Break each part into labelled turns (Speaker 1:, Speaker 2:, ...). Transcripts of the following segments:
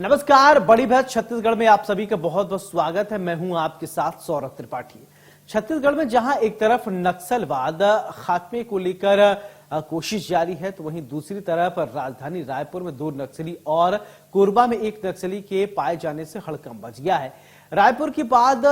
Speaker 1: नमस्कार, बड़ी बहस छत्तीसगढ़ में आप सभी का बहुत बहुत स्वागत है। मैं हूं आपके साथ सौरभ त्रिपाठी। छत्तीसगढ़ में जहां एक तरफ नक्सलवाद खात्मे को लेकर कोशिश जारी है, तो वहीं दूसरी तरफ राजधानी रायपुर में 2 नक्सली और कोरबा में 1 नक्सली के पाए जाने से हड़कंप मच गया है। रायपुर के बाद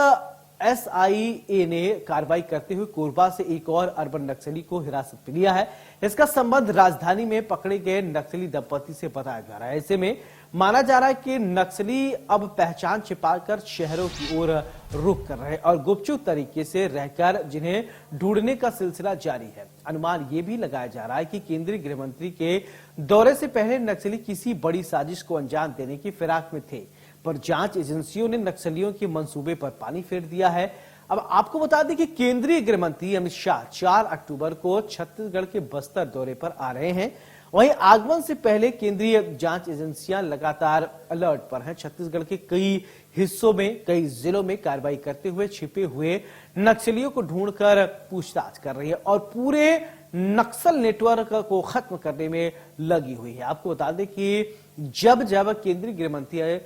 Speaker 1: एसआईए ने कार्रवाई करते हुए कोरबा से एक और अर्बन नक्सली को हिरासत में लिया है। इसका संबंध राजधानी में पकड़े गए नक्सली दंपति से बताया जा रहा है। ऐसे में माना जा रहा है कि नक्सली अब पहचान छिपाकर शहरों की ओर रुख कर रहे हैं और गुपचुप तरीके से रहकर जिन्हें ढूंढने का सिलसिला जारी है। अनुमान यह भी लगाया जा रहा है कि केंद्रीय गृह मंत्री के दौरे से पहले नक्सली किसी बड़ी साजिश को अंजाम देने की फिराक में थे, पर जांच एजेंसियों ने नक्सलियों के मंसूबे पर पानी फेर दिया है। अब आपको बता दें कि केंद्रीय गृह मंत्री अमित शाह 4 अक्टूबर को छत्तीसगढ़ के बस्तर दौरे पर आ रहे हैं। वहीं आगमन से पहले केंद्रीय जांच एजेंसियां लगातार अलर्ट पर हैं। छत्तीसगढ़ के कई हिस्सों में, कई जिलों में कार्रवाई करते हुए छिपे हुए नक्सलियों को ढूंढकर पूछताछ कर रही है और पूरे नक्सल नेटवर्क को खत्म करने में लगी हुई है। आपको बता दें कि जब केंद्रीय गृह मंत्री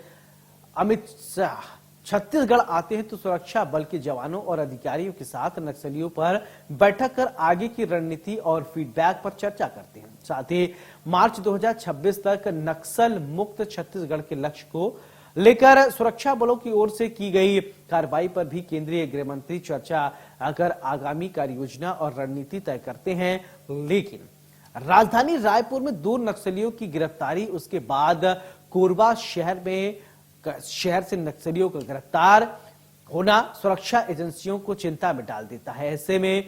Speaker 1: अमित शाह छत्तीसगढ़ आते हैं तो सुरक्षा बल के जवानों और अधिकारियों के साथ नक्सलियों पर बैठक कर आगे की रणनीति और फीडबैक पर चर्चा करते हैं। साथ ही मार्च 2026 तक नक्सल मुक्त छत्तीसगढ़ के लक्ष्य को लेकर सुरक्षा बलों की ओर से की गई कार्रवाई पर भी केंद्रीय गृह मंत्री चर्चा कर आगामी कार्ययोजना और रणनीति तय करते हैं। लेकिन राजधानी रायपुर में 2 नक्सलियों की गिरफ्तारी, उसके बाद कोरबा शहर से नक्सलियों का गिरफ्तार होना सुरक्षा एजेंसियों को चिंता में डाल देता है। ऐसे में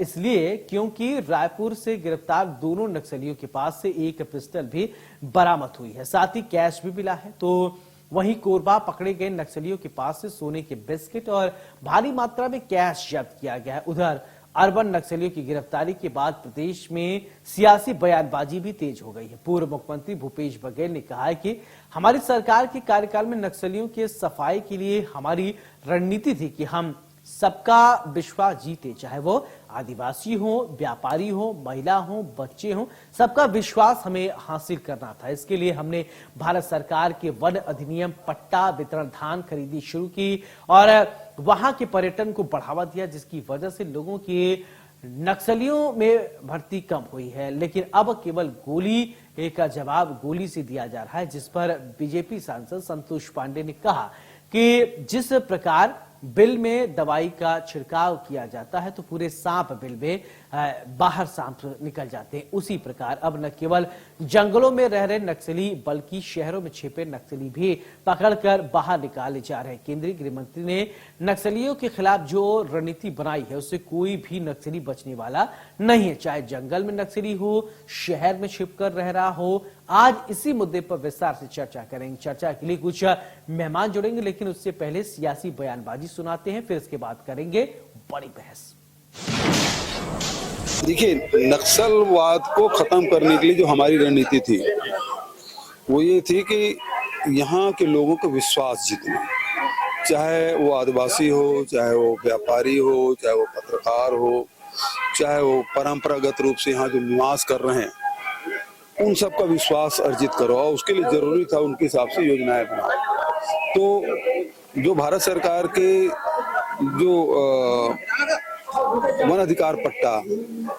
Speaker 1: इसलिए क्योंकि रायपुर से गिरफ्तार दोनों नक्सलियों के पास से 1 पिस्टल भी बरामद हुई है, साथ ही कैश भी मिला है। तो वहीं कोरबा पकड़े गए नक्सलियों के पास से सोने के बिस्किट और भारी मात्रा में कैश जब्त किया गया है। उधर अर्बन नक्सलियों की गिरफ्तारी के बाद प्रदेश में सियासी बयानबाजी भी तेज हो गई है। पूर्व मुख्यमंत्री भूपेश बघेल ने कहा है कि हमारी सरकार के कार्यकाल में नक्सलियों के सफाई के लिए हमारी रणनीति थी कि हम सबका विश्वास जीते, चाहे वो आदिवासी हो, व्यापारी हो, महिला हो, बच्चे हो, सबका विश्वास हमें हासिल करना था। इसके लिए हमने भारत सरकार के वन अधिनियम, पट्टा वितरण, धान खरीदी शुरू की और वहां के पर्यटन को बढ़ावा दिया, जिसकी वजह से लोगों की नक्सलियों में भर्ती कम हुई है। लेकिन अब केवल गोली का जवाब गोली से दिया जा रहा है, जिस पर बीजेपी सांसद संतोष पांडे ने कहा कि जिस प्रकार बिल में दवाई का छिड़काव किया जाता है तो पूरे सांप बिल में बाहर सांप निकल जाते हैं, उसी प्रकार अब न केवल जंगलों में रह रहे नक्सली बल्कि शहरों में छिपे नक्सली भी पकड़कर बाहर निकाले जा रहे हैं। केंद्रीय गृह मंत्री ने नक्सलियों के खिलाफ जो रणनीति बनाई है उससे कोई भी नक्सली बचने वाला नहीं है, चाहे जंगल में नक्सली हो, शहर में छिपकर रह रहा हो। आज इसी मुद्दे पर विस्तार से चर्चा करेंगे। चर्चा के लिए कुछ मेहमान जुड़ेंगे, लेकिन उससे पहले सियासी बयानबाजी सुनाते हैं, फिर इसके बाद करेंगे बड़ी बहस।
Speaker 2: देखिए, नक्सलवाद को खत्म करने के लिए जो हमारी रणनीति थी वो ये थी कि यहाँ के लोगों को विश्वास जीतना, चाहे वो आदिवासी हो, चाहे वो व्यापारी हो, चाहे वो पत्रकार हो, चाहे वो परंपरागत रूप से यहाँ जो निवास कर रहे हैं, उन सब का विश्वास अर्जित करो। उसके लिए जरूरी था उनके हिसाब से योजनाएं बनाओ। तो जो भारत सरकार के जो वन अधिकार पट्टा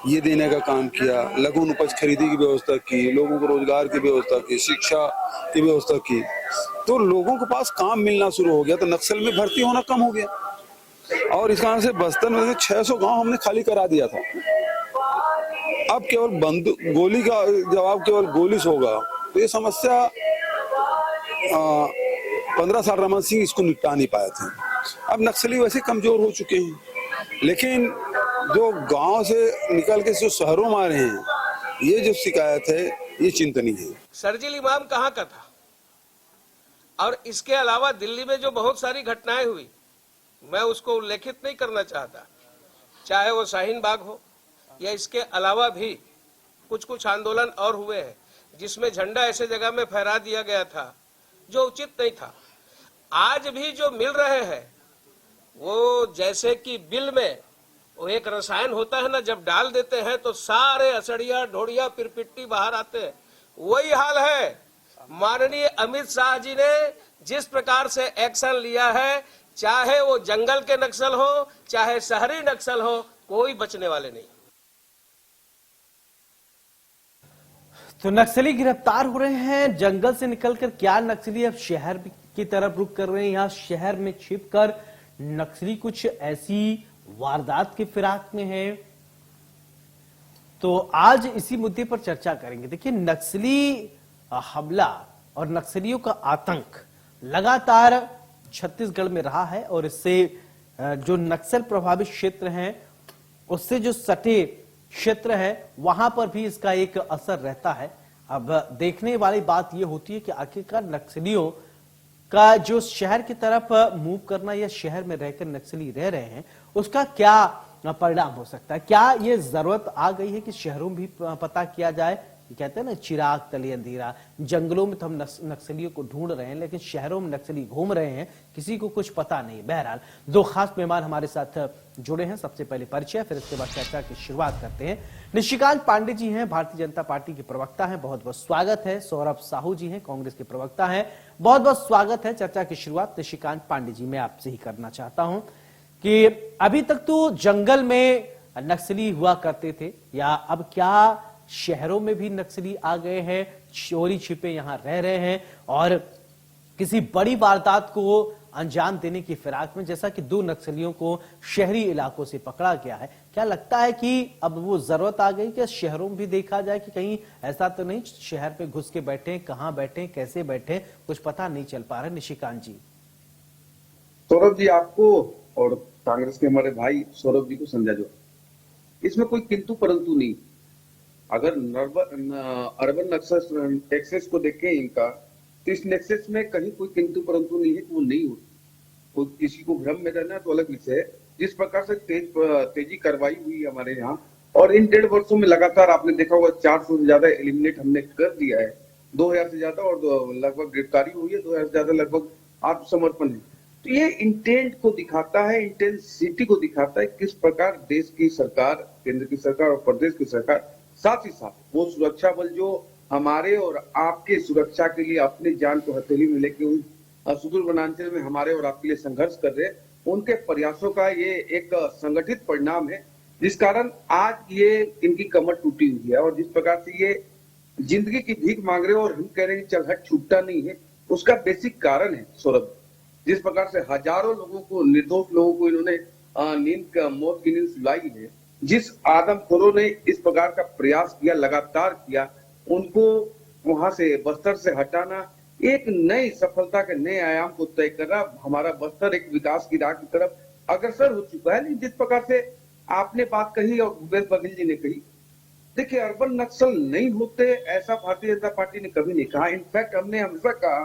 Speaker 2: ये देने का काम किया, लघु उपज खरीदी की व्यवस्था की, लोगों को रोजगार की व्यवस्था की, शिक्षा की व्यवस्था की, तो लोगों के पास काम मिलना शुरू हो गया, तो नक्सल में भर्ती होना कम हो गया। और इस कारण से बस्तर में 600 गांव हमने खाली करा दिया था। अब केवल गोली का जवाब केवल गोली से होगा, तो ये समस्या 15 साल रमन सिंह इसको निपटा नहीं पाए थे। अब नक्सली वैसे कमजोर हो चुके हैं, लेकिन जो गांव से निकल के जो शहरों में आ रहे हैं, ये जो शिकायत है ये चिंतनीय है।
Speaker 3: शर्जील इमाम कहाँ का था? और इसके अलावा दिल्ली में जो बहुत सारी घटनाएं हुई, मैं उसको उल्लेखित नहीं करना चाहता, चाहे वो शाहीन बाग हो या इसके अलावा भी कुछ आंदोलन और हुए हैं जिसमें झंडा ऐसे जगह में फहरा दिया गया था जो उचित नहीं था। आज भी जो मिल रहे हैं वो जैसे कि बिल में वो एक रसायन होता है ना, जब डाल देते हैं तो सारे असड़िया, ढोड़िया, पिरपिट्टी बाहर आते हैं, वही हाल है। माननीय अमित शाह जी ने जिस प्रकार से एक्शन लिया है, चाहे वो जंगल के नक्सल हो चाहे शहरी नक्सल हो, कोई बचने वाले नहीं।
Speaker 1: तो नक्सली गिरफ्तार हो रहे हैं जंगल से निकलकर। क्या नक्सली अब शहर की तरफ रुख कर रहे हैं? यहाँ शहर में छिपकर नक्सली कुछ ऐसी वारदात की फिराक में है। तो आज इसी मुद्दे पर चर्चा करेंगे। देखिए, नक्सली हमला और नक्सलियों का आतंक लगातार छत्तीसगढ़ में रहा है और इससे जो नक्सल प्रभावित क्षेत्र हैं उससे जो सटे क्षेत्र है वहां पर भी इसका एक असर रहता है। अब देखने वाली बात यह होती है कि आखिरकार नक्सलियों का जो शहर की तरफ मूव करना या शहर में रहकर नक्सली रह रहे हैं उसका क्या परिणाम हो सकता है। क्या ये जरूरत आ गई है कि शहरों में भी पता किया जाए? कहते हैं ना, चिराग तले अंधेरा। जंगलों में तो हम नक्सलियों को ढूंढ रहे हैं लेकिन शहरों में नक्सली घूम रहे हैं, किसी को कुछ पता नहीं। बहरहाल दो खास मेहमान हमारे साथ जुड़े हैं। सबसे पहले परिचय, फिर इसके बाद चर्चा की शुरुआत करते हैं। निशिकांत पांडे जी हैं, भारतीय जनता पार्टी के प्रवक्ता हैं, बहुत बहुत स्वागत है। सौरभ साहू जी हैं, कांग्रेस के प्रवक्ता हैं, बहुत बहुत स्वागत है। चर्चा की शुरुआत निशिकांत पांडे जी मैं आपसे ही करना चाहता हूं कि अभी तक तो जंगल में नक्सली हुआ करते थे, या अब क्या शहरों में भी नक्सली आ गए हैं, चोरी छिपे यहां रह रहे हैं और किसी बड़ी वारदात को अंजाम देने की फिराक में, जैसा कि 2 नक्सलियों को शहरी इलाकों से पकड़ा गया है? क्या लगता है कि अब वो जरूरत आ गई कि शहरों में भी देखा जाए कि कहीं ऐसा तो नहीं शहर पे घुस के बैठे, कहां बैठे, कैसे बैठे, कुछ पता नहीं चल पा रहा? निशिकांत जी।
Speaker 4: सौरभ जी, आपको और कांग्रेस के हमारे भाई सौरभ जी को समझा जो इसमें कोई किंतु परंतु नहीं। अगर अर्बन नक्सल एक्सेस को देखें इनका, तो इस नेक्सेस में कहीं कोई किंतु परंतु नहीं है कि वो नहीं होती। कोई किसी को भ्रम में रहना तो अलग विषय है। जिस प्रकार से तेजी कार्रवाई हुई हमारे यहाँ, और इन 1.5 वर्षों में लगातार आपने देखा होगा 400 से ज्यादा एलिमिनेट हमने कर दिया है, 2000 से ज्यादा, और लगभग गिरफ्तारी हुई है 2000 से ज्यादा, लगभग आत्मसमर्पण है। तो ये इंटेंट को दिखाता है, इंटेंसिटी को दिखाता है किस प्रकार देश की सरकार, केंद्र की सरकार और प्रदेश की सरकार, साथ ही साथ वो सुरक्षा बल जो हमारे और आपके सुरक्षा के लिए अपनी जान को हथेली में लेके उन सुदूर वनांचल में हमारे और आपके लिए संघर्ष कर रहे हैं, उनके प्रयासों का ये एक संगठित परिणाम है, जिस कारण आज ये इनकी कमर टूटी हुई है। और जिस प्रकार से ये जिंदगी की भीख मांग रहे हैं और हम कह रहे हैं चल हट, छूटता नहीं है, उसका बेसिक कारण है सौरभ। जिस प्रकार से हजारों लोगों को, निर्दोष लोगों को इन्होंने मौत की नींद सुलाई है, जिस आदमखोरों ने इस प्रकार का प्रयास किया, लगातार किया, उनको वहां से, बस्तर से हटाना एक नई सफलता के नए आयाम को तय कर रहा। हमारा बस्तर एक विकास की राह की तरफ अग्रसर हो चुका है। लेकिन जिस प्रकार से आपने बात कही और भूपेश बघेल जी ने कही, देखिए अर्बन नक्सल नहीं होते ऐसा भारतीय जनता पार्टी ने कभी नहीं कहा। इनफैक्ट हमने हमेशा कहा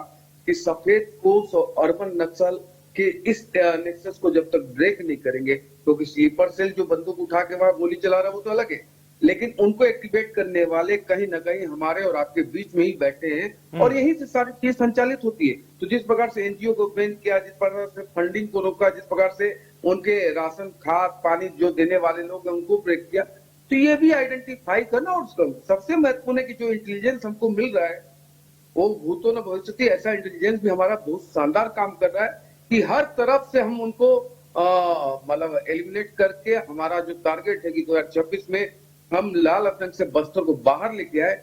Speaker 4: कि सफेद पोस्ट और अर्बन नक्सल के इस नेक्सस को जब तक ब्रेक नहीं करेंगे, क्योंकि स्लीपर सेल जो बंदूक उठा के वहां गोली चला रहा है वो तो अलग है, लेकिन उनको एक्टिवेट करने वाले कहीं ना कहीं हमारे और आपके बीच में ही बैठे हैं और यही से सारी चीज संचालित होती है। तो जिस प्रकार से एनजीओ को बैन किया, जिस प्रकार से फंडिंग को रोका, जिस प्रकार से उनके राशन, खाद, पानी जो देने वाले लोग हैं उनको ब्रेक किया, तो ये भी आइडेंटिफाई करना। और सबसे महत्वपूर्ण है कि जो इंटेलिजेंस हमको मिल रहा है वो भूतो न भविष्यति, ऐसा इंटेलिजेंस भी हमारा बहुत शानदार काम कर रहा है कि हर तरफ से हम उनको मतलब एलिमिनेट करके हमारा जो टारगेट है कि 2026 में हम लाल रंग से बस्तर को बाहर लेके आए।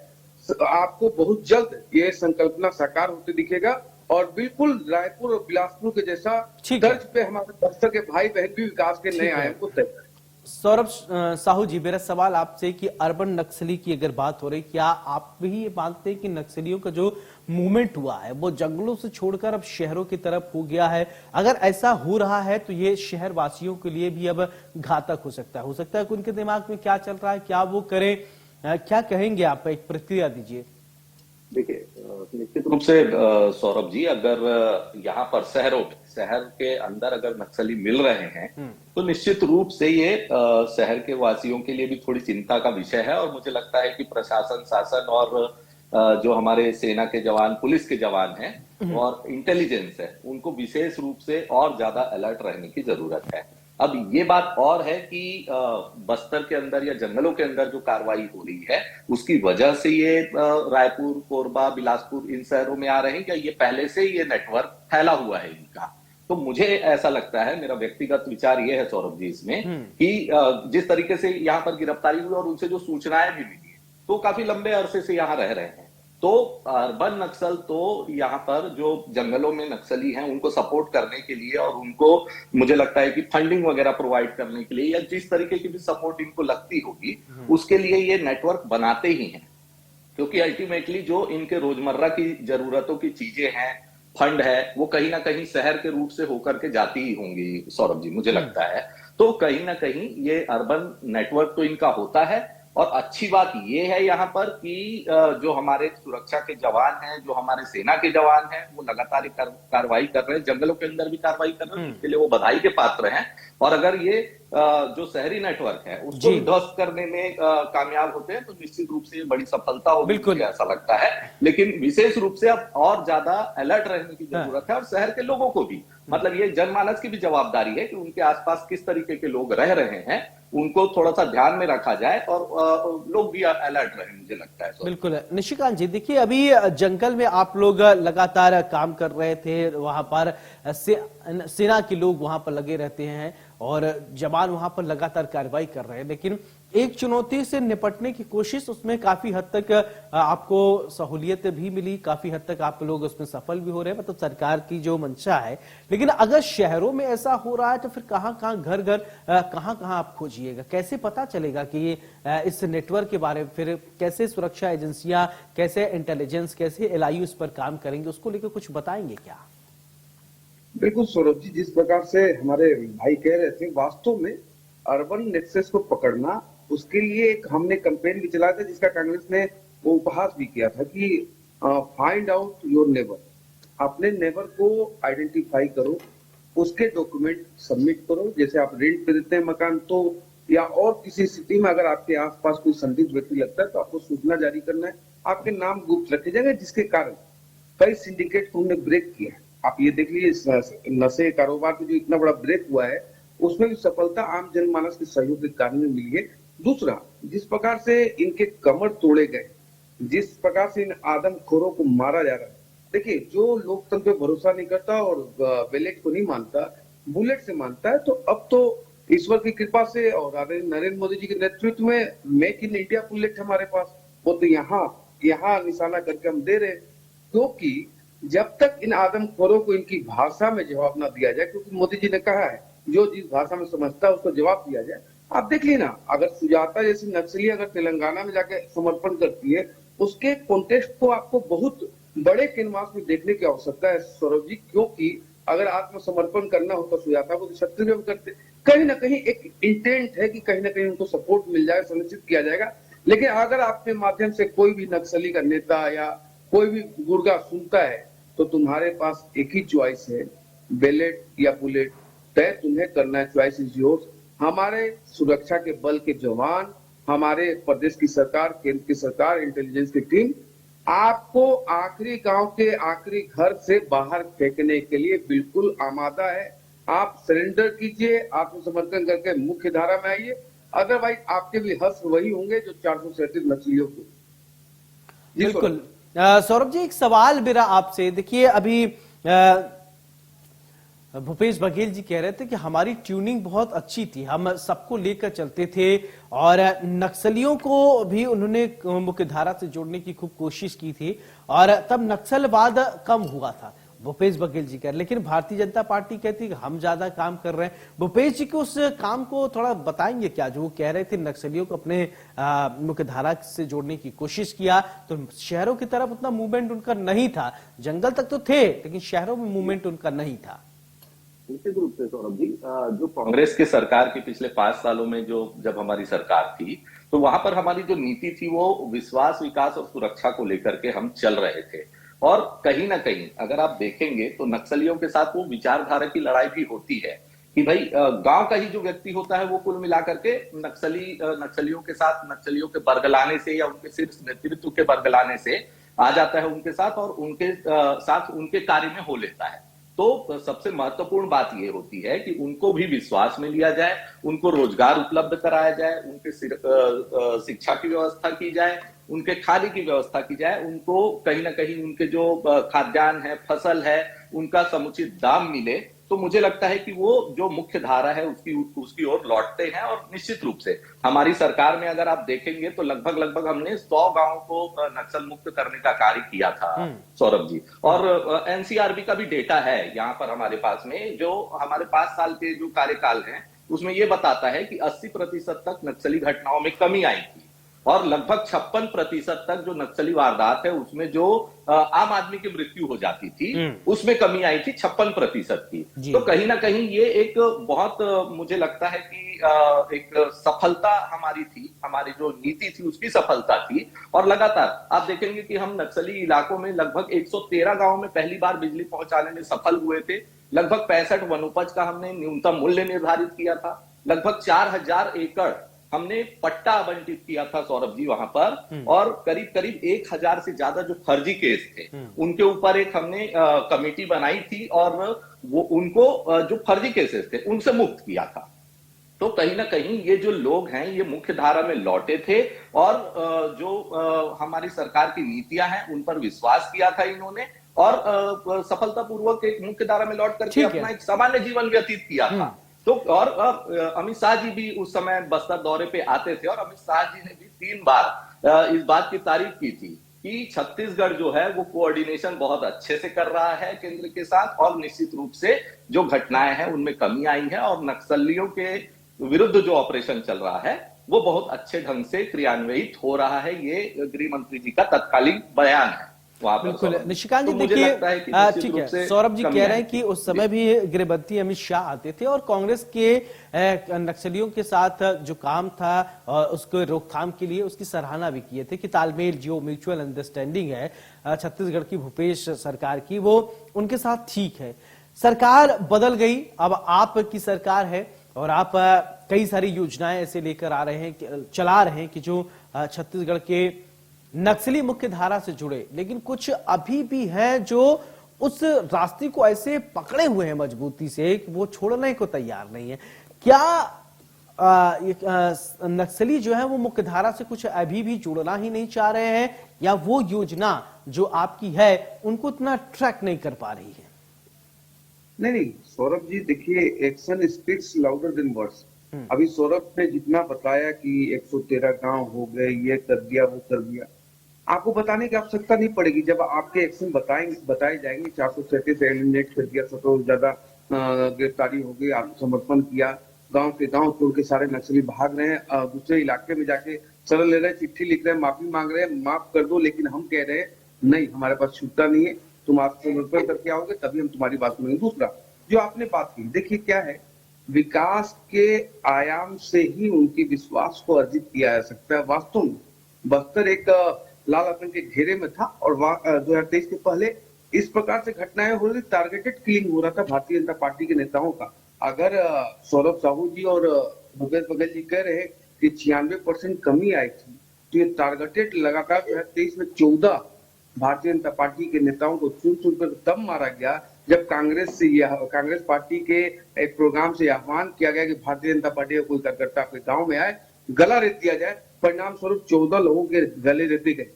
Speaker 4: आपको बहुत जल्द ये संकल्पना साकार होते दिखेगा और बिल्कुल रायपुर और बिलासपुर के जैसा तर्ज पे हमारे बस्तर के भाई बहन भी विकास के नए आयाम को तय करें।
Speaker 1: सौरभ साहू जी, मेरा सवाल आपसे कि अर्बन नक्सली की अगर बात हो रही, क्या आप भी ये मानते हैं कि नक्सलियों का जो मूवमेंट हुआ है वो जंगलों से छोड़कर अब शहरों की तरफ हो गया है? अगर ऐसा हो रहा है तो ये शहर वासियों के लिए भी अब घातक हो सकता है कि उनके दिमाग में क्या चल रहा है, क्या वो करें, क्या कहेंगे आप? एक प्रतिक्रिया दीजिए।
Speaker 5: देखिए, निश्चित रूप से सौरभ जी, अगर यहाँ पर शहर के अंदर अगर नक्सली मिल रहे हैं तो निश्चित रूप से ये शहर के वासियों के लिए भी थोड़ी चिंता का विषय है। और मुझे लगता है कि प्रशासन, शासन और जो हमारे सेना के जवान, पुलिस के जवान हैं और इंटेलिजेंस है, उनको विशेष रूप से और ज्यादा अलर्ट रहने की जरूरत है। अब ये बात और है कि बस्तर के अंदर या जंगलों के अंदर जो कार्रवाई हो रही है उसकी वजह से ये रायपुर, कोरबा, बिलासपुर इन शहरों में आ रहे हैं, क्या ये पहले से ये नेटवर्क फैला हुआ है इनका? तो मुझे ऐसा लगता है, मेरा व्यक्तिगत विचार ये है सौरभ जी इसमें कि जिस तरीके से यहाँ पर गिरफ्तारी हुई और उनसे जो सूचनाएं भी मिली तो काफी लंबे अरसे से यहाँ रह रहे हैं, तो अर्बन नक्सल तो यहाँ पर जो जंगलों में नक्सली हैं उनको सपोर्ट करने के लिए और उनको मुझे लगता है कि फंडिंग वगैरह प्रोवाइड करने के लिए या जिस तरीके की भी सपोर्ट इनको लगती होगी उसके लिए ये नेटवर्क बनाते ही हैं, क्योंकि अल्टीमेटली जो इनके रोजमर्रा की जरूरतों की चीजें हैं, फंड है, वो कहीं ना कहीं शहर के रूट से होकर के जाती ही होंगी सौरभ जी, मुझे लगता है। तो कहीं ना कहीं ये अर्बन नेटवर्क तो इनका होता है। और अच्छी बात ये है यहाँ पर कि जो हमारे सुरक्षा के जवान हैं, जो हमारे सेना के जवान हैं, वो लगातार कार्रवाई कर रहे हैं, जंगलों के अंदर भी कार्रवाई कर रहे हैं, इसके लिए वो बधाई के पात्र हैं। और अगर ये जो शहरी नेटवर्क है उसको ध्वस्त करने में कामयाब होते हैं तो निश्चित रूप से ये बड़ी सफलता होगी, मुझे ऐसा लगता है। लेकिन विशेष रूप से अब और ज्यादा अलर्ट रहने की जरूरत है और शहर के लोगों को भी, मतलब ये जनमानस की भी जवाबदारी है कि उनके आसपास किस तरीके के लोग रह रहे हैं, उनको थोड़ा सा ध्यान में रखा जाए और लोग भी अलर्ट रहे, मुझे लगता है।
Speaker 1: बिल्कुल निशिकांत जी, देखिए अभी जंगल में आप लोग लगातार काम कर रहे थे, वहां पर सेना के लोग वहां पर लगे रहते हैं और जवान वहां पर लगातार कार्रवाई कर रहे हैं, लेकिन एक चुनौती से निपटने की कोशिश, उसमें काफी हद तक आपको सहूलियत भी मिली, काफी हद तक आप लोग उसमें सफल भी हो रहे हैं, मतलब सरकार की जो मंशा है। लेकिन अगर शहरों में ऐसा हो रहा है तो फिर कहां घर घर कहां आप खोजिएगा, कैसे पता चलेगा कि ये इस नेटवर्क के बारे में, फिर कैसे सुरक्षा एजेंसियां, कैसे इंटेलिजेंस, कैसे एलआईयू इस पर काम करेंगे, उसको लेकर कुछ बताएंगे क्या?
Speaker 4: बिल्कुल सौरभ जी, जिस प्रकार से हमारे भाई कह रहे थे, वास्तव में अर्बन नेक्सस को पकड़ना, उसके लिए एक हमने कैंपेन भी चलाया था जिसका कांग्रेस ने वो उपहास भी किया था कि फाइंड आउट योर नेबर, अपने नेबर को आइडेंटिफाई करो, उसके डॉक्यूमेंट सबमिट करो। जैसे आप रेंट पे देते हैं मकान, तो या और किसी स्थिति में अगर आपके आसपास कोई संदिग्ध व्यक्ति लगता है तो आपको सूचना जारी करना है, आपके नाम गुप्त रखे जाएंगे, जिसके कारण कई सिंडिकेट को हमने ब्रेक किया है। आप ये देख लीजिए, नशे कारोबार में जो इतना बड़ा ब्रेक हुआ है उसमें भी सफलता आम जनमानस के सहयोग के कारण मिली है। दूसरा, जिस प्रकार से इनके कमर तोड़े गए, जिस प्रकार से इन आदमखोरों को मारा जा रहा है, देखिए जो लोकतंत्र पे भरोसा नहीं करता और बैलेट को नहीं मानता, बुलेट से मानता है, तो अब तो ईश्वर की कृपा से और नरेंद्र मोदी जी के नेतृत्व में मेक इन इंडिया बुलेट हमारे पास, वो तो यहाँ निशाना करके हम दे रहे हैं। क्योंकि जब तक इन आदमखोरों को इनकी भाषा में जवाब ना दिया जाए, क्योंकि मोदी जी ने कहा है जो जिस भाषा में समझता है उसको जवाब दिया जाए। आप देख लीजिए ना, अगर सुजाता जैसी नक्सली अगर तेलंगाना में जाके समर्पण करती है, उसके कॉन्टेक्स्ट को आपको बहुत बड़े कैनवास में देखने की आवश्यकता है सौरभ जी, क्योंकि अगर आत्मसमर्पण करना हो तो सुजाता को छत्तीसगढ़ में करते, कहीं ना कहीं एक इंटेंट है कि कहीं ना कहीं उनको सपोर्ट मिल जाए, सुनिश्चित किया जाएगा। लेकिन अगर आपके माध्यम से कोई भी नक्सली का नेता या कोई भी गुर्गा सुनता है तो तुम्हारे पास एक ही चॉइस है, बैलेट या बुलेट, तय तुम्हें करना है, चॉइस इज योर्स। हमारे सुरक्षा के बल के जवान, हमारे प्रदेश की सरकार, केंद्र की सरकार, इंटेलिजेंस की टीम आपको आखिरी गांव के आखिरी घर से बाहर फेंकने के लिए बिल्कुल आमादा है। आप सरेंडर कीजिए, आत्मसमर्पण करके मुख्य धारा में आइए, अदरवाइज आपके भी हश्र वही होंगे जो 437 नक्सलियों को।
Speaker 1: बिल्कुल सौरभ जी, एक सवाल मेरा आपसे, देखिए अभी भूपेश बघेल जी कह रहे थे कि हमारी ट्यूनिंग बहुत अच्छी थी, हम सबको लेकर चलते थे और नक्सलियों को भी उन्होंने मुख्य धारा से जोड़ने की खूब कोशिश की थी और तब नक्सलवाद कम हुआ था, भूपेश बघेल जी कह रहे। लेकिन भारतीय जनता पार्टी कहती है कि हम ज्यादा काम कर रहे हैं। भूपेश जी को उस काम को थोड़ा बताएंगे क्या, जो वो कह रहे थे नक्सलियों को अपने मुख्य धारा से जोड़ने की कोशिश किया, तो शहरों की तरफ उतना मूवमेंट उनका नहीं था, जंगल तक तो थे लेकिन शहरों में मूवमेंट उनका नहीं था।
Speaker 5: निश्चित रूप से सौरभ जी, जो कांग्रेस की सरकार की पिछले 5 सालों में जब हमारी सरकार थी, तो वहां पर हमारी जो नीति थी वो विश्वास, विकास और सुरक्षा को लेकर के हम चल रहे थे। और कहीं ना कहीं अगर आप देखेंगे तो नक्सलियों के साथ वो विचारधारा की लड़ाई भी होती है कि भाई गांव का ही जो व्यक्ति होता है वो कुल मिलाकर के नक्सलियों के साथ, नक्सलियों के बरगलाने से या उनके शीर्ष नेतृत्व के बरगलाने से आ जाता है उनके साथ और उनके साथ उनके कार्य में हो लेता है। तो सबसे महत्वपूर्ण बात यह होती है कि उनको भी विश्वास में लिया जाए, उनको रोजगार उपलब्ध कराया जाए, उनके शिक्षा की व्यवस्था की जाए, उनके खाने की व्यवस्था की जाए, उनको कहीं ना कहीं उनके जो खाद्यान्न है, फसल है, उनका समुचित दाम मिले। तो मुझे लगता है कि वो जो मुख्य धारा है उसकी ओर लौटते हैं। और निश्चित रूप से हमारी सरकार में अगर आप देखेंगे तो लगभग हमने 100 गांवों को नक्सल मुक्त करने का कार्य किया था सौरभ जी। और एनसीआरबी का भी डेटा है यहाँ पर हमारे पास में, जो हमारे 5 साल के जो कार्यकाल है उसमें ये बताता है कि 80% तक नक्सली घटनाओं में कमी आई थी और लगभग 56% तक जो नक्सली वारदात है उसमें जो आम आदमी की मृत्यु हो जाती थी उसमें कमी आई थी 56% की। तो कहीं ना कहीं ये एक बहुत मुझे लगता है कि एक सफलता हमारी थी, हमारी जो नीति थी उसकी सफलता थी। और लगातार आप देखेंगे कि हम नक्सली इलाकों में लगभग 113 गांवों में पहली बार बिजली पहुंचाने में सफल हुए थे। लगभग 65 वनोपज का हमने न्यूनतम मूल्य निर्धारित किया था। लगभग 4000 एकड़ हमने पट्टा आवंटित किया था सौरभ जी वहां पर। और करीब 1000 से ज्यादा जो फर्जी केस थे उनके ऊपर एक हमने कमेटी बनाई थी और वो उनको जो फर्जी केसेस थे उनसे मुक्त किया था। तो कहीं ना कहीं ये जो लोग हैं ये मुख्य धारा में लौटे थे और जो हमारी सरकार की नीतियां हैं उन पर विश्वास किया था इन्होंने और सफलतापूर्वक एक मुख्य धारा में लौट करके अपना एक सामान्य जीवन व्यतीत किया था। तो और अमित शाह जी भी उस समय बस्तर दौरे पे आते थे और अमित शाह जी ने भी 3 बार इस बात की तारीफ की थी कि छत्तीसगढ़ जो है वो कोऑर्डिनेशन बहुत अच्छे से कर रहा है केंद्र के साथ और निश्चित रूप से जो घटनाएं हैं उनमें कमी आई है और नक्सलियों के विरुद्ध जो ऑपरेशन चल रहा है वो बहुत अच्छे ढंग से क्रियान्वित हो रहा है। ये गृह मंत्री जी का तत्कालीन बयान है।
Speaker 1: बिल्कुल निशिकांत जी, देखिए ठीक है, सौरभ जी कह रहे हैं कि उस समय भी गृह मंत्री अमित शाह आते थे और कांग्रेस के नक्सलियों के साथ जो काम था उसको रोकथाम के लिए उसकी सराहना भी किए थे कि तालमेल जो म्यूचुअल अंडरस्टैंडिंग है छत्तीसगढ़ की भूपेश सरकार की वो उनके साथ ठीक है। सरकार बदल गई, अब आपकी सरकार है और आप कई सारी योजनाएं ऐसे लेकर आ रहे हैं, चला रहे हैं कि जो छत्तीसगढ़ के नक्सली मुख्य धारा से जुड़े, लेकिन कुछ अभी भी हैं जो उस रास्ते को ऐसे पकड़े हुए हैं मजबूती से कि वो छोड़ने को तैयार नहीं है। क्या नक्सली जो है वो मुख्य धारा से कुछ अभी भी जुड़ना ही नहीं चाह रहे हैं या वो योजना जो आपकी है उनको इतना ट्रैक नहीं कर पा रही है?
Speaker 4: नहीं सौरभ जी, देखिए action speaks louder than words. अभी सौरभ ने जितना बताया कि 113 गांव हो गए, ये कर दिया वो कर दिया, आपको बताने की आवश्यकता नहीं पड़ेगी। जब आपके एक्शन बताए जाएंगे, 437 एलिमिनेट कर दिया, 100 से ज्यादा गिरफ्तारी हो गई, आत्मसमर्पण किया, गांव के गांव छोड़ के सारे नक्सली भाग रहे हैं, दूसरे इलाके में जाके शरण ले रहे हैं, चिट्ठी लिख रहे हैं, माफी मांग रहे हैं, माफ कर दो, लेकिन हम कह रहे हैं नहीं, हमारे पास छूटा नहीं है, तुम आत्मसमर्पण करके आओगे तभी हम तुम्हारी बात सुनेंगे। दूसरा जो आपने बात की, देखिए क्या है, विकास के आयाम से ही उनके विश्वास को अर्जित किया जा सकता है। वास्तव में बस्तर एक लाल आतंक के घेरे में था और 2023 के पहले इस प्रकार से घटनाएं हो रही, टारगेटेड किलिंग हो रहा था भारतीय जनता पार्टी के नेताओं का। अगर सौरभ साहू जी और भूपेश बघेल जी कह रहे कि 96% कमी आई थी, तो ये टारगेटेड लगातार 2023 में 14 भारतीय जनता पार्टी के नेताओं को चुन कर तब मारा गया जब कांग्रेस पार्टी के एक प्रोग्राम से आह्वान किया गया कि भारतीय जनता पार्टी का कोई कार्यकर्ता आपके गांव में आए, गला रेत दिया जाए। परिणाम स्वरूप 14 लोगों के गले रेते गए।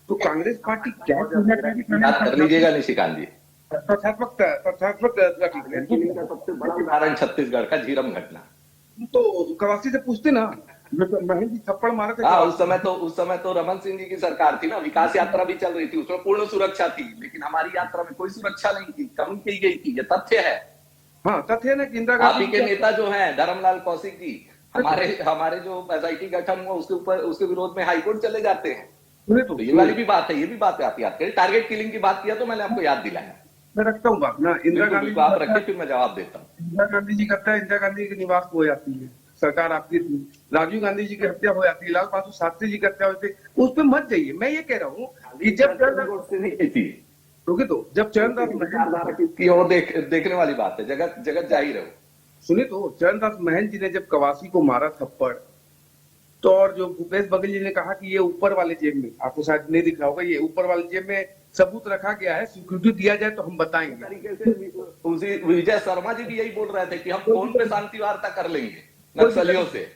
Speaker 4: तो कांग्रेस पार्टी क्या
Speaker 5: कर लीजिएगा निशिकांत जी,
Speaker 4: तथ्यात्मक
Speaker 5: सबसे बड़ा उदाहरण छत्तीसगढ़ का झीरम घटना।
Speaker 4: तो कवासी से पूछते ना, महेंद्र जी थप्पड़ मारे थे।
Speaker 5: उस समय तो रमन सिंह जी की सरकार थी ना, विकास यात्रा भी चल रही थी, उसमें पूर्ण सुरक्षा थी, लेकिन हमारी यात्रा में कोई सुरक्षा नहीं थी, कमी की गई थी, ये तथ्य है।
Speaker 4: हाँ तथ्य है ना।
Speaker 5: आप ही के नेता जो हैं धर्मलाल कौशिक जी, हमारे जो एसआईटी गठन हुआ उसके विरोध में हाईकोर्ट चले जाते हैं। तो ये वाली भी बात है, ये भी बात आप याद करें। टारगेट किलिंग की बात किया तो मैंने आपको याद दिलाया।
Speaker 4: मैं रखता हूँ बात ना, इंदिरा गांधी
Speaker 5: आप रखिए, फिर मैं जवाब देता हूँ।
Speaker 4: इंदिरा गांधी जी करता है, इंदिरा गांधी के निवास हो जाती है, सरकार आपकी थी। राजीव गांधी जी की हत्या हो जाती है, लाल बहादुर शास्त्री जी की हत्या होती है, उस पर मत जाइए। मैं ये कह रहा हूँ कि जब चरणदास महंत
Speaker 5: की ओर देखने वाली बात है, जगत जाहिर है।
Speaker 4: सुनिए तो, चरणदास महंत जी ने जब कवासी को मारा थप्पड़, तो और जो भूपेश बघेल जी ने कहा कि ये ऊपर वाले जेब में, आपको शायद नहीं दिख रहा होगा, ये ऊपर वाले जेब में सबूत रखा गया है, सिक्योरिटी दिया जाए तो हम बताएंगे।
Speaker 5: तरीके से उसी विजय शर्मा जी भी यही बोल रहे थे कि हम फोन पे शांति वार्ता कर लेंगे नक्सलियों से,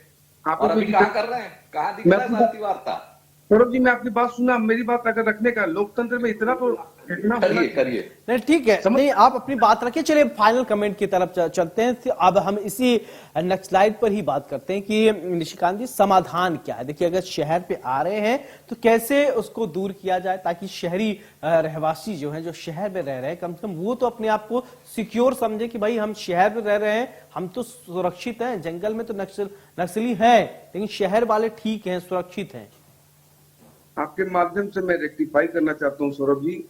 Speaker 4: आपको
Speaker 5: और अभी
Speaker 4: कोई
Speaker 5: कहाँ
Speaker 4: दिक्कत-
Speaker 5: कर रहे हैं, कहाँ दिख रहा है शांति वार्ता?
Speaker 4: सौरभ जी, मैं आपकी बात सुना, मेरी बात अगर रखने का, लोकतंत्र में इतना तो इतना होना
Speaker 5: करिए
Speaker 4: चाहिए।
Speaker 5: करिए।
Speaker 1: नहीं ठीक है,
Speaker 4: समझ-
Speaker 1: नहीं आप अपनी बात रखिए। चलिए फाइनल कमेंट की तरफ चलते हैं। तो अब हम इसी नक्सलाइट पर ही बात करते हैं कि निशिकांत जी, समाधान क्या है? देखिए, अगर शहर पे आ रहे हैं तो कैसे उसको दूर किया जाए ताकि शहरी रहवासी जो हैं, जो शहर में रह रहे हैं, कम से कम वो तो अपने आप को सिक्योर समझे कि भाई हम शहर में रह रहे हैं, हम तो सुरक्षित हैं। जंगल में तो नक्सली हैं, लेकिन शहर वाले ठीक हैं, सुरक्षित हैं।
Speaker 4: आपके माध्यम से मैं रेक्टिफाई करना चाहता हूँ सौरभ जी,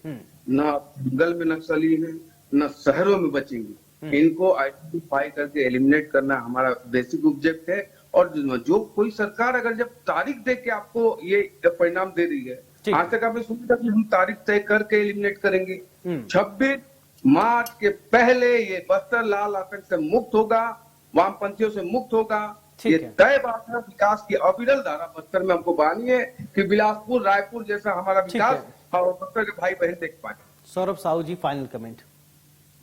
Speaker 4: ना जंगल में नक्सली है, ना शहरों में बचेंगे। इनको आइडेंटिफाई करके एलिमिनेट करना हमारा बेसिक ऑब्जेक्ट है। और जो कोई सरकार अगर जब तारीख दे के आपको ये परिणाम दे रही है,
Speaker 1: ठीक।
Speaker 4: आज तक आपने सुना था कि हम तारीख तय करके एलिमिनेट करेंगे। 26 मार्च के पहले ये बस्तर लाल आतंक से मुक्त होगा, वामपंथियों से मुक्त होगा।
Speaker 1: ठीक
Speaker 4: ये
Speaker 1: है।
Speaker 4: तय बात है। विकास की अविरल धारा बस्तर में हमको बानी है कि बिलासपुर, रायपुर जैसा हमारा
Speaker 1: ठीक
Speaker 4: विकास
Speaker 1: है।
Speaker 4: और बस्तर के भाई बहन देख पाए।
Speaker 1: सौरभ साहू जी, फाइनल कमेंट।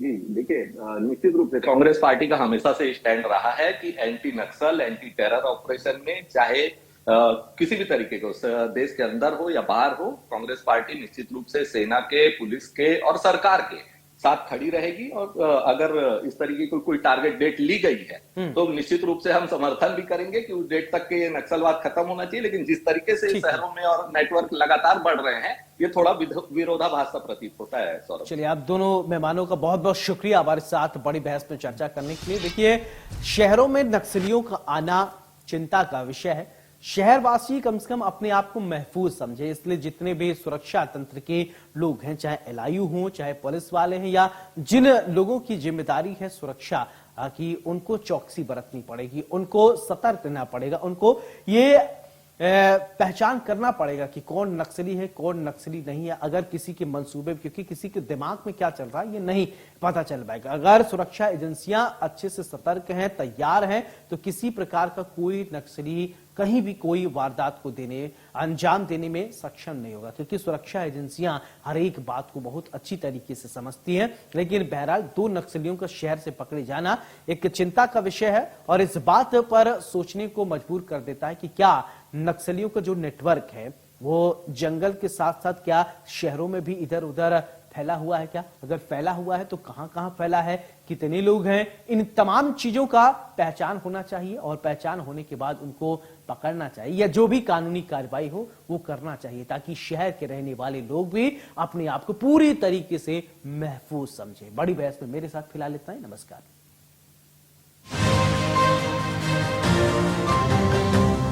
Speaker 5: जी देखिए, निश्चित रूप से कांग्रेस पार्टी का हमेशा से स्टैंड रहा है कि एंटी नक्सल, एंटी टेरर ऑपरेशन में चाहे किसी भी तरीके को देश के अंदर हो या बाहर हो, कांग्रेस पार्टी निश्चित रूप से सेना के, पुलिस के और सरकार के साथ खड़ी रहेगी। और अगर इस तरीके की कोई टारगेट डेट ली गई है तो निश्चित रूप से हम समर्थन भी करेंगे कि उस डेट तक के ये नक्सलवाद खत्म होना चाहिए। लेकिन जिस तरीके से
Speaker 1: ठीक है।
Speaker 5: शहरों में और नेटवर्क लगातार बढ़ रहे हैं, ये थोड़ा विरोधाभास सा प्रतीत होता है। सौरभ,
Speaker 1: चलिए, आप दोनों मेहमानों का बहुत बहुत शुक्रिया हमारे साथ बड़ी बहस में चर्चा करने के लिए। देखिए, शहरों में नक्सलियों का आना चिंता का विषय है। शहरवासी कम से कम अपने आप को महफूज समझे, इसलिए जितने भी सुरक्षा तंत्र के लोग हैं, चाहे एलआईयू हो, चाहे पुलिस वाले हैं, या जिन लोगों की जिम्मेदारी है सुरक्षा की, उनको चौकसी बरतनी पड़ेगी, उनको सतर्क रहना पड़ेगा, उनको ये पहचान करना पड़ेगा कि कौन नक्सली है, कौन नक्सली नहीं है। अगर किसी के मंसूबे, क्योंकि किसी के दिमाग में क्या चल रहा है ये नहीं पता चल पाएगा। अगर सुरक्षा एजेंसियां अच्छे से सतर्क हैं, तैयार हैं, तो किसी प्रकार का कोई नक्सली कहीं भी कोई वारदात को अंजाम देने में सक्षम नहीं होगा, क्योंकि सुरक्षा एजेंसियां हर एक बात को बहुत अच्छी तरीके से समझती हैं। लेकिन बहरहाल 2 नक्सलियों का शहर से पकड़े जाना एक चिंता का विषय है और इस बात पर सोचने को मजबूर कर देता है कि क्या नक्सलियों का जो नेटवर्क है वो जंगल के साथ साथ क्या शहरों में भी इधर उधर फैला हुआ है क्या? अगर फैला हुआ है तो कहां कहां फैला है, कितने लोग हैं? इन तमाम चीजों का पहचान होना चाहिए और पहचान होने के बाद उनको पकड़ना चाहिए या जो भी कानूनी कार्रवाई हो वो करना चाहिए, ताकि शहर के रहने वाले लोग भी अपने आप को पूरी तरीके से महफूज समझे। बड़ी बहस में मेरे साथ फिलहाल इतना ही। नमस्कार।